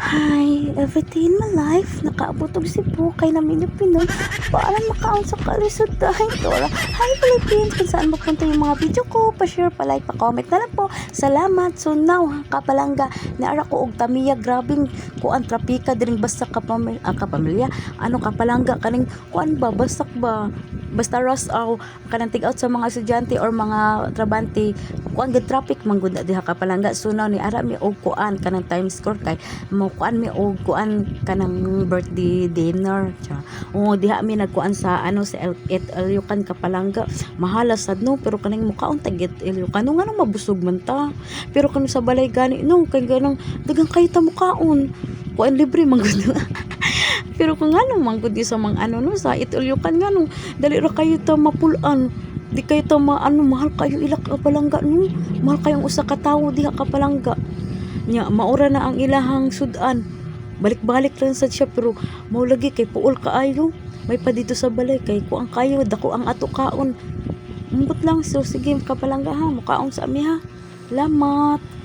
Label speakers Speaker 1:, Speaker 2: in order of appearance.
Speaker 1: Hi, everything in my life, nakaabot og Cebu kay namin yung Pinoy para makaon sa kalisod dahil Dora. Hi Philippines, kung saan mapunta yung mga video ko, pa-share, pa-like, pa-comment na lang po. Salamat. So now, kapalangga, naara ko og Tamiya, grabing kuan trapika diring basta kapamilya. Ano kapalangga kaning kuan ba, basak ba? Basta rush out kanang tig out sa mga estudyante or mga trabante kuan gid traffic man gud diha kapalangga. So now ni ara mi og kuan kanang time score kay mo kuan mi og kuan kanang birthday dinner diha mi nagkuan sa ano sa Ilyucan kapalangga. Mahala sad no, pero kaning mukaon tagit Ilyucan no ngano mabusog man ta, pero kanu sa balay gani no kay ganang dagang kayo ta mukaon kuan libre man gud. Pero kung ano man gud sa mga ano no sa Ilyucan nga no dali ra kayo ta mapulan, di kayo ta maano, mahal kayo ilak kapalangga no, mahal kayong usa ka tawo diha kapalangga nya. Maura na ang ilahang sudan, balik-balik lang sad siya, pero mao lagi kay puol kaayo may pa dito sa balay kay kuang kayo dako ang ato kaon umbot lang. So sige kapalangga ha, mukaon sa ami ha. Salamat.